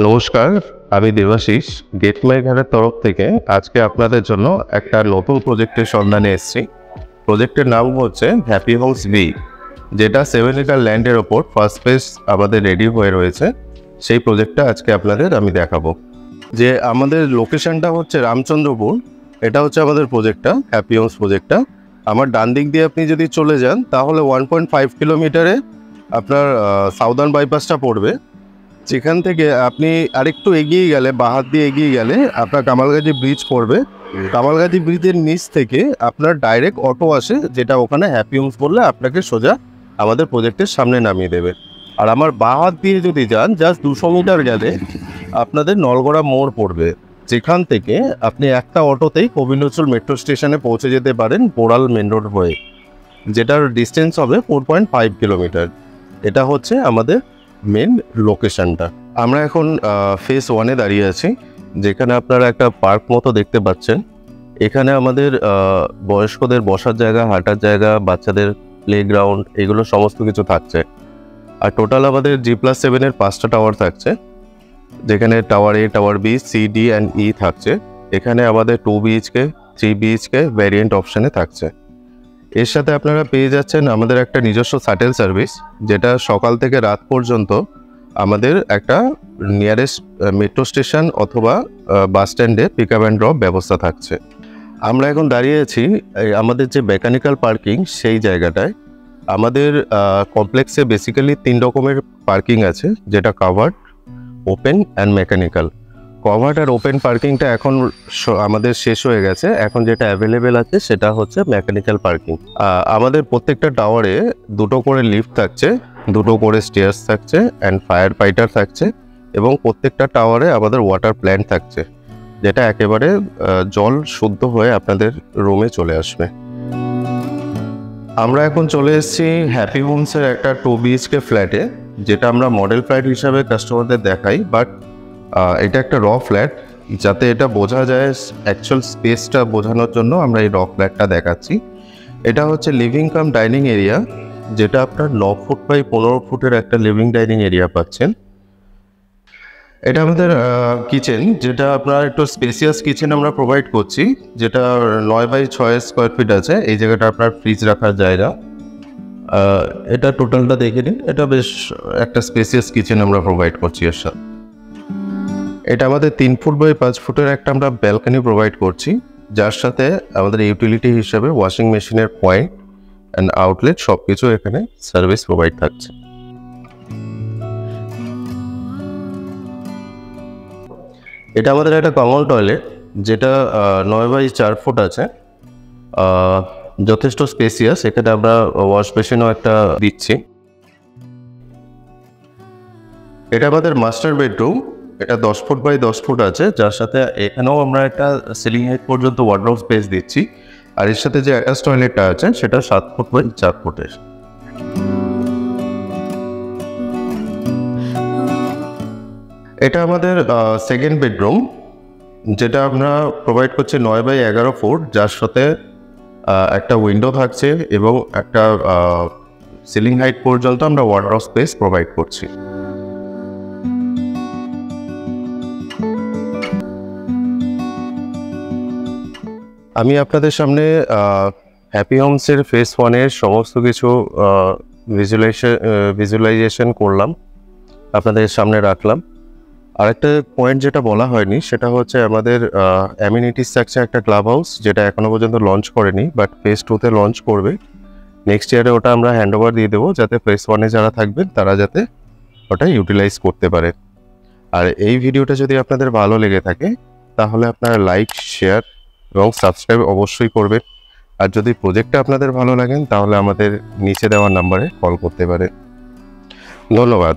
নমস্কার, আমি দেবাশিস গেটমাই ঘরের তরফ থেকে আজকে আপনাদের জন্য একটা নতুন প্রজেক্টের সন্ধানে এসেছি। প্রজেক্টের নাম হচ্ছে হ্যাপি হাউস ভি, যেটা 7 একর ল্যান্ডের ওপর ফার্স্ট ফেজ আমাদের রেডি হয়ে রয়েছে। সেই প্রজেক্টটা আজকে আপনাদের আমি দেখাবো। যে আমাদের লোকেশনটা হচ্ছে রামচন্দ্রপুর। এটা হচ্ছে আমাদের প্রজেক্টটা, হ্যাপি হাউস প্রজেক্টটা। আমার ডান দিক দিয়ে আপনি যদি চলে যান তাহলে 1.5 কিলোমিটারে আপনার সাউদার্ন বাইপাসটা পড়বে। যেখান থেকে আপনি আরেকটু এগিয়ে গেলে, বাহাত দিয়ে এগিয়ে গেলে আপনার কামালগাজী ব্রিজ পড়বে। কামালগাজী ব্রিজের নিচ থেকে আপনার ডাইরেক্ট অটো আসে, যেটা ওখানে হ্যাপি হোমস বললে আপনাকে সোজা আমাদের প্রজেক্টের সামনে নামিয়ে দেবে। আর আমার বাহাত দিয়ে যদি যান জাস্ট 200 মিটার গেলে আপনাদের নলগড়া মোড় পড়বে, যেখান থেকে আপনি একটা অটোতেই কবিনচল মেট্রো স্টেশনে পৌঁছে যেতে পারেন বোড়াল মেন রোড হয়ে, যেটার ডিস্টেন্স হবে 4.5 কিলোমিটার। এটা হচ্ছে আমাদের মেন লোকেশনটা। আমরা এখন ফেজ 1-এ দাঁড়িয়ে আছি, যেখানে আপনারা একটা পার্ক মতো দেখতে পাচ্ছেন। এখানে আমাদের বয়স্কদের বসার জায়গা, হাঁটার জায়গা, বাচ্চাদের প্লেগ্রাউন্ড, এগুলো সমস্ত কিছু থাকছে। আর টোটাল আমাদের G+7-এর 5টা টাওয়ার থাকছে, যেখানে tower A, tower B, C, D and E থাকছে। এখানে আমাদের 2 BHK, 3 BHK ভ্যারিয়েন্ট অপশানে থাকছে। এর সাথে আপনারা পেয়ে যাচ্ছেন আমাদের একটা নিজস্ব শাটেল সার্ভিস, যেটা সকাল থেকে রাত পর্যন্ত আমাদের একটা নিয়ারেস্ট মেট্রো স্টেশন অথবা বাস স্ট্যান্ডে পিক আপ অ্যান্ড ড্রপ ব্যবস্থা থাকছে। আমরা এখন দাঁড়িয়ে আছি আমাদের যে মেকানিক্যাল পার্কিং, সেই জায়গাটায়। আমাদের কমপ্লেক্সে বেসিক্যালি 3 রকমের পার্কিং আছে, যেটা covered, open and mechanical. Covered আর ওপেন পার্কিংটা এখন আমাদের শেষ হয়ে গেছে। এখন যেটা অ্যাভেলেবেল আছে সেটা হচ্ছে মেকানিক্যাল পার্কিং। আমাদের প্রত্যেকটা টাওয়ারে 2টো করে লিফট থাকছে, 2টো করে স্টেয়ার্স থাকছে অ্যান্ড ফায়ার ফাইটার থাকছে, এবং প্রত্যেকটা টাওয়ারে আমাদের ওয়াটার প্ল্যান্ট থাকছে, যেটা একেবারে জল শুদ্ধ হয়ে আপনাদের রুমে চলে আসবে। আমরা এখন চলে এসেছি হ্যাপি হোমসের একটা 2 BHK ফ্ল্যাটে, যেটা আমরা মডেল ফ্ল্যাট হিসাবে কাস্টমারদের দেখাই, বাট এটা একটা র ফ্ল্যাট। যাতে এটা বোঝা যায়, অ্যাকচুয়াল স্পেসটা বোঝানোর জন্য আমরা এই র ফ্ল্যাটটা দেখাচ্ছি। এটা হচ্ছে লিভিং কাম ডাইনিং এরিয়া, যেটা আপনার 9 ফুট বাই 15 ফুটের একটা লিভিং ডাইনিং এরিয়া পাচ্ছেন। এটা আমাদের কিচেন, যেটা আপনার একটু স্পেসিয়াস কিচেন আমরা প্রোভাইড করছি, যেটা 9 বাই 6 স্কোয়ার ফিট আছে। এই জায়গাটা আপনার ফ্রিজ রাখার জায়গা। এটা টোটালটা দেখে নিন, এটা বেশ একটা স্পেসিয়াস কিচেন আমরা প্রোভাইড করছি এর সাথে। এটা আমাদের 3 ফুট বাই 5 ফুটের একটা আমরা ব্যালকনি প্রোভাইড করছি, যার সাথে আমাদের ইউটিলিটি হিসাবে ওয়াশিং মেশিনের পয়েন্ট অ্যান্ড আউটলেট সব কিছু এখানে সার্ভিস প্রোভাইড থাকছে। এটা আমাদের একটা কমন টয়লেট, যেটা 9 বাই 4 ফুট আছে, যথেষ্ট স্পেসিয়াস। এখানে আমরা ওয়াশ বেসিনও একটা দিচ্ছি। এটা আমাদের মাস্টার বেডরুম, এটা 10 ফুট বাই 10 ফুট আছে, যার সাথে এখানেও আমরা একটা সিলিং হাইট পর্যন্ত ওয়ার্ডরোব স্পেস দিচ্ছি। আর এর সাথে যে অ্যাটাচ টয়লেটটা আছে সেটা 7 ফুট বাই 4 ফুটের। এটা আমাদের সেকেন্ড বেডরুম, যেটা আমরা প্রোভাইড করছি 9 বাই 11 ফুট, যার সাথে একটা উইন্ডো থাকছে এবং একটা সিলিং হাইট পর্যন্ত আমরা ওয়ার্ডরোব স্পেস প্রোভাইড করছি। আমি আপনাদের সামনে হ্যাপি হোমসের ফেজ 1-এর সমস্ত কিছু ভিজুয়ালাইজেশন করলাম, আপনাদের সামনে রাখলাম। আরেকটা পয়েন্ট যেটা বলা হয়নি, সেটা হচ্ছে আমাদের অ্যামিনিটিস থাকছে একটা ক্লাব হাউস, যেটা এখনও পর্যন্ত লঞ্চ করেনি, বাট ফেজ 2-তে লঞ্চ করবে নেক্সট ইয়ারে। ওটা আমরা হ্যান্ড ওভার দিয়ে দেবো, যাতে ফেজ 1-এ যারা থাকবেন তারা যাতে ওটা ইউটিলাইজ করতে পারে। আর এই ভিডিওটা যদি আপনাদের ভালো লেগে থাকে তাহলে আপনারা লাইক, শেয়ার এবং সাবস্ক্রাইব অবশ্যই করবেন। আর যদি প্রজেক্টটা আপনাদের ভালো লাগেন তাহলে আমাদের নিচে দেওয়া নাম্বারে কল করতে পারেন। ধন্যবাদ।